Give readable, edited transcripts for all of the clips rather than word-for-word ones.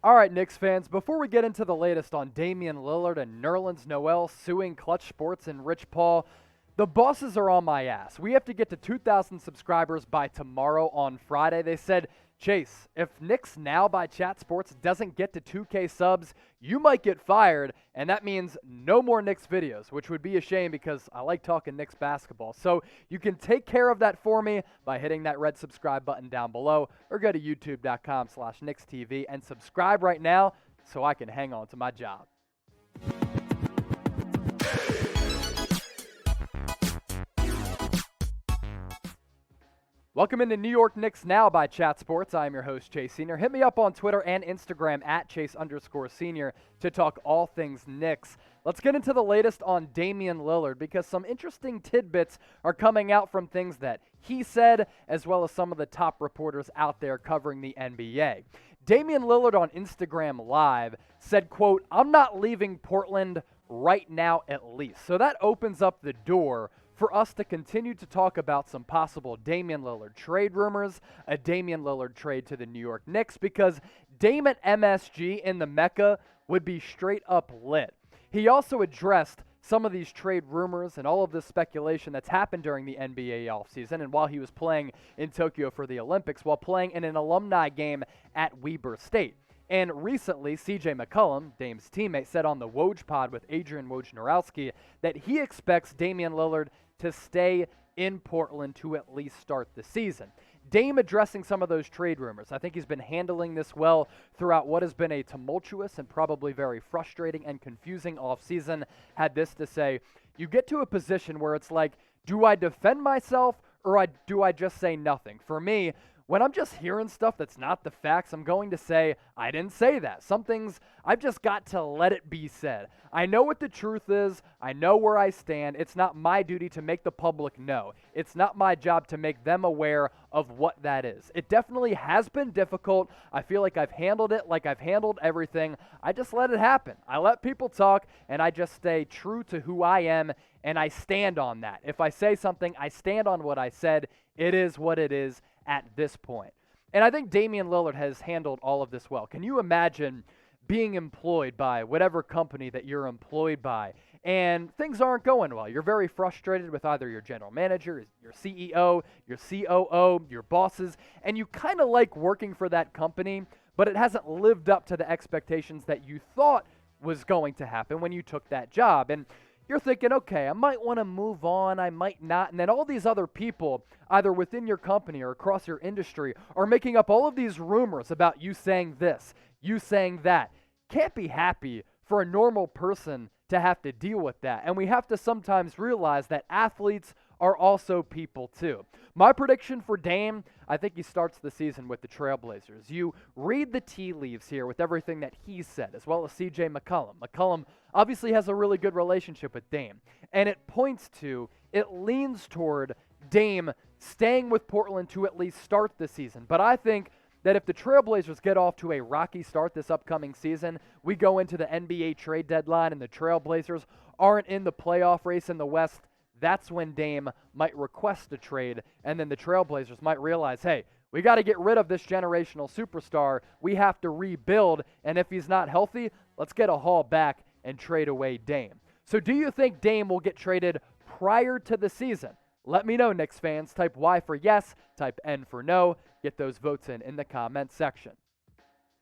All right, Knicks fans, before we get into the latest on Damian Lillard and Nerlens Noel suing Klutch Sports and Rich Paul, the bosses are on my ass. We have to get to 2,000 subscribers by tomorrow on Friday. They said, Chase, if Knicks Now by Chat Sports doesn't get to 2K subs, you might get fired, and that means no more Knicks videos, which would be a shame because I like talking Knicks basketball. So you can take care of that for me by hitting that red subscribe button down below or go to youtube.com/KnicksTV and subscribe right now so I can hang on to my job. Welcome into New York Knicks Now by Chat Sports. I'm your host, Chase Senior. Hit me up on Twitter and Instagram at Chase_Senior to talk all things Knicks. Let's get into the latest on Damian Lillard because some interesting tidbits are coming out from things that he said as well as some of the top reporters out there covering the NBA. Damian Lillard on Instagram Live said, quote, "I'm not leaving Portland right now at least." So that opens up the door for us to continue to talk about some possible Damian Lillard trade rumors, a Damian Lillard trade to the New York Knicks, because Dame at MSG in the Mecca would be straight up lit. He also addressed some of these trade rumors and all of this speculation that's happened during the NBA offseason and while he was playing in Tokyo for the Olympics, while playing in an alumni game at Weber State. And recently, CJ McCollum, Dame's teammate, said on the Woj pod with Adrian Wojnarowski that he expects Damian Lillard to stay in Portland to at least start the season. Dame addressing some of those trade rumors. I think he's been handling this well throughout what has been a tumultuous and probably very frustrating and confusing offseason. Had this to say, you get to a position where it's like, do I defend myself or do I just say nothing? For me, when I'm just hearing stuff that's not the facts, I'm going to say, I didn't say that. Some things, I've just got to let it be said. I know what the truth is. I know where I stand. It's not my duty to make the public know. It's not my job to make them aware of what that is. It definitely has been difficult. I feel like I've handled it like I've handled everything. I just let it happen. I let people talk, and I just stay true to who I am, and I stand on that. If I say something, I stand on what I said. It is what it is at this point. And I think Damian Lillard has handled all of this well. Can you imagine being employed by whatever company that you're employed by and things aren't going well? You're very frustrated with either your general manager, your CEO, your COO, your bosses, and you kind of like working for that company, but it hasn't lived up to the expectations that you thought was going to happen when you took that job. And you're thinking, okay, I might want to move on, I might not. And then all these other people, either within your company or across your industry, are making up all of these rumors about you saying this, you saying that. Can't be happy for a normal person to have to deal with that. And we have to sometimes realize that athletes are also people too. My prediction for Dame, I think he starts the season with the Trailblazers. You read the tea leaves here with everything that he said, as well as CJ McCollum. McCollum obviously has a really good relationship with Dame, and it leans toward Dame staying with Portland to at least start the season. But I think that if the Trailblazers get off to a rocky start this upcoming season, we go into the NBA trade deadline and the Trailblazers aren't in the playoff race in the West, that's when Dame might request a trade, and then the Trailblazers might realize, hey, we got to get rid of this generational superstar. We have to rebuild, and if he's not healthy, let's get a haul back and trade away Dame. So do you think Dame will get traded prior to the season? Let me know, Knicks fans. Type Y for yes, type N for no. Get those votes in the comment section.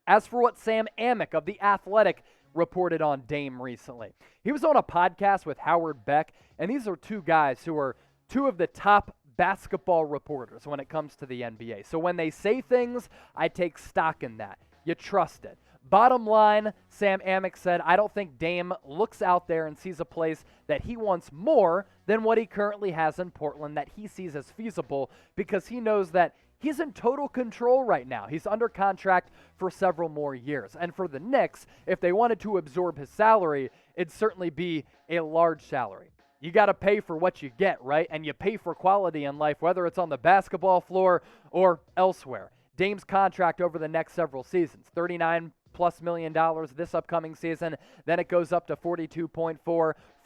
As for what Sam Amick of The Athletic reported on Dame recently, he was on a podcast with Howard Beck, and these are two guys who are two of the top basketball reporters when it comes to the NBA. So when they say things, I take stock in that. You trust it. Bottom line, Sam Amick said, I don't think Dame looks out there and sees a place that he wants more than what he currently has in Portland that he sees as feasible, because he knows that he's in total control right now. He's under contract for several more years. And for the Knicks, if they wanted to absorb his salary, it'd certainly be a large salary. You got to pay for what you get, right? And you pay for quality in life, whether it's on the basketball floor or elsewhere. Dame's contract over the next several seasons, $39+ million this upcoming season. Then it goes up to 42.4,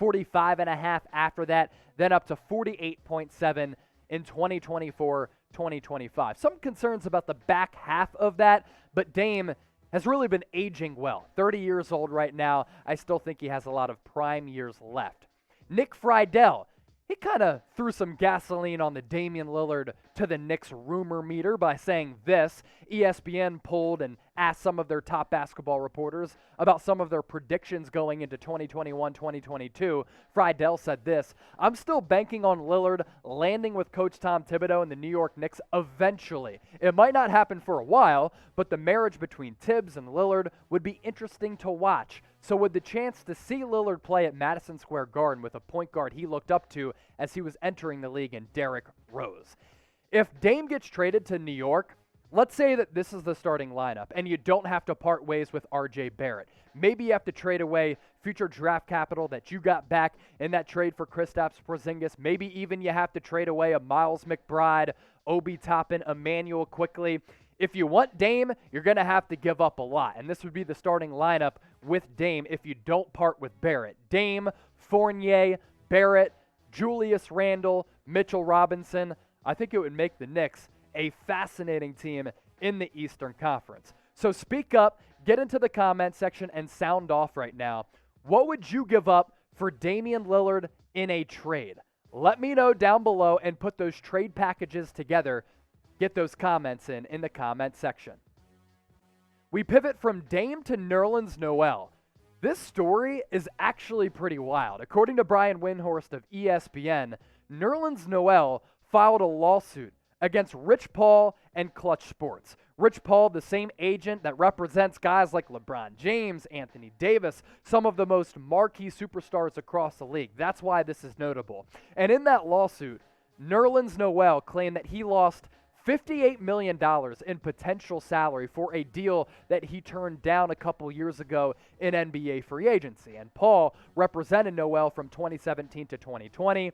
45.5 after that, then up to 48.7 in 2024, 2025. Some concerns about the back half of that, but Dame has really been aging well. 30 years old right now. I still think he has a lot of prime years left. Nick Friedell, he kind of threw some gasoline on the Damian Lillard to the Knicks rumor meter by saying this. ESPN polled and asked some of their top basketball reporters about some of their predictions going into 2021-2022. Friedell said this: "I'm still banking on Lillard landing with Coach Tom Thibodeau and the New York Knicks eventually. It might not happen for a while, but the marriage between Tibbs and Lillard would be interesting to watch. So with the chance to see Lillard play at Madison Square Garden with a point guard he looked up to as he was entering the league in Derrick Rose." If Dame gets traded to New York, let's say that this is the starting lineup and you don't have to part ways with R.J. Barrett. Maybe you have to trade away future draft capital that you got back in that trade for Kristaps Porzingis. Maybe even you have to trade away a Miles McBride, Obi Toppin, Emmanuel Quickley. If you want Dame, you're going to have to give up a lot. And this would be the starting lineup with Dame if you don't part with Barrett. Dame, Fournier, Barrett, Julius Randle, Mitchell Robinson. I think it would make the Knicks a fascinating team in the Eastern Conference. So speak up, get into the comment section, and sound off right now. What would you give up for Damian Lillard in a trade? Let me know down below and put those trade packages together. Get those comments in the comment section. We pivot from Dame to Nerlens Noel. This story is actually pretty wild. According to Brian Windhorst of ESPN, Nerlens Noel filed a lawsuit against Rich Paul and Klutch Sports. Rich Paul, the same agent that represents guys like LeBron James, Anthony Davis, some of the most marquee superstars across the league. That's why this is notable. And in that lawsuit, Nerlens Noel claimed that he lost $58 million in potential salary for a deal that he turned down a couple years ago in NBA free agency. And Paul represented Noel from 2017 to 2020.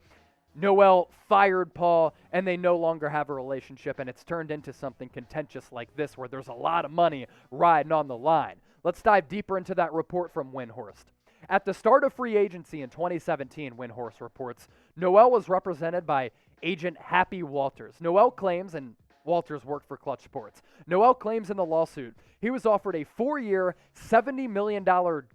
Noel fired Paul, and they no longer have a relationship, and it's turned into something contentious like this where there's a lot of money riding on the line. Let's dive deeper into that report from Windhorst. At the start of free agency in 2017, Windhorst reports, Noel was represented by agent Happy Walters. Noel claims, and Walters worked for Klutch Sports. Noel claims in the lawsuit he was offered a 4-year, $70 million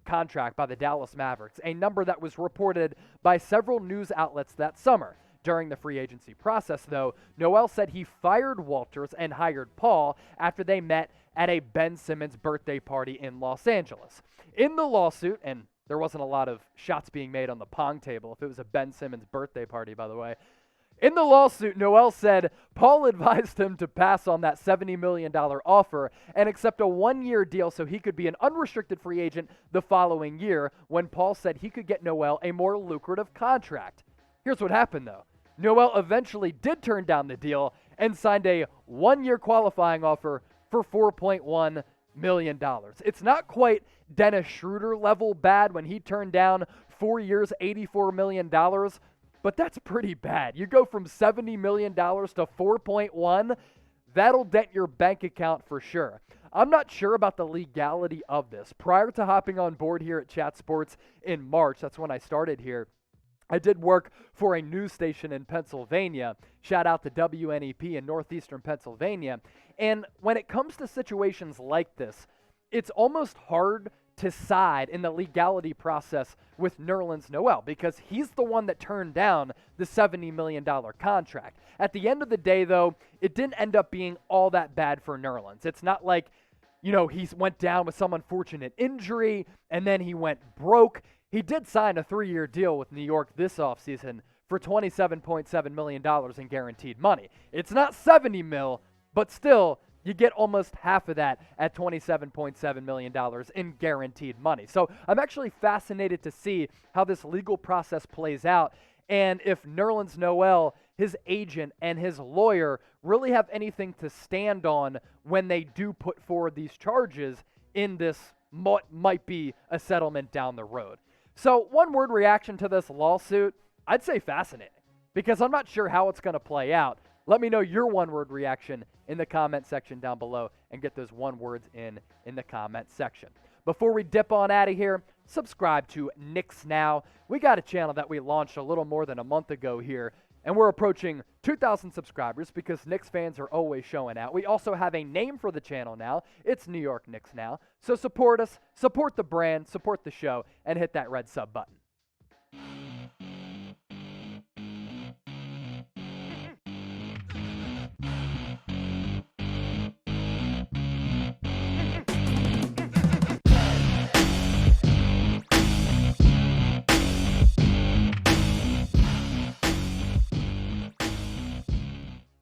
contract by the Dallas Mavericks, a number that was reported by several news outlets that summer. During the free agency process, though, Noel said he fired Walters and hired Paul after they met at a Ben Simmons birthday party in Los Angeles. In the lawsuit, and there wasn't a lot of shots being made on the pong table if it was a Ben Simmons birthday party, by the way. In the lawsuit, Noel said Paul advised him to pass on that $70 million offer and accept a 1-year deal so he could be an unrestricted free agent the following year, when Paul said he could get Noel a more lucrative contract. Here's what happened, though. Noel eventually did turn down the deal and signed a 1-year qualifying offer for $4.1 million. It's not quite Dennis Schroeder level bad when he turned down 4 years, $84 million, but that's pretty bad. You go from $70 million to 4.1, that'll dent your bank account for sure. I'm not sure about the legality of this. Prior to hopping on board here at Chat Sports in March, that's when I started here, I did work for a news station in Pennsylvania. Shout out to WNEP in northeastern Pennsylvania. And when it comes to situations like this, it's almost hard to side in the legality process with Nerlens Noel because he's the one that turned down the $70 million contract. At the end of the day, though, it didn't end up being all that bad for Nerlens. It's not like, he went down with some unfortunate injury and then he went broke. He did sign a 3-year deal with New York this offseason for $27.7 million in guaranteed money. It's not $70 million, but still, you get almost half of that at $27.7 million in guaranteed money. So I'm actually fascinated to see how this legal process plays out and if Nerlens Noel, his agent, and his lawyer really have anything to stand on when they do put forward these charges in this what might be a settlement down the road. So one-word reaction to this lawsuit, I'd say fascinating, because I'm not sure how it's going to play out. Let me know your one-word reaction in the comment section down below and get those one words in the comment section. Before we dip on out of here, subscribe to Knicks Now. We got a channel that we launched a little more than a month ago here, And we're approaching 2,000 subscribers because Knicks fans are always showing out. We also have a name for the channel now. It's New York Knicks Now. So support us, support the brand, support the show, and hit that red sub button.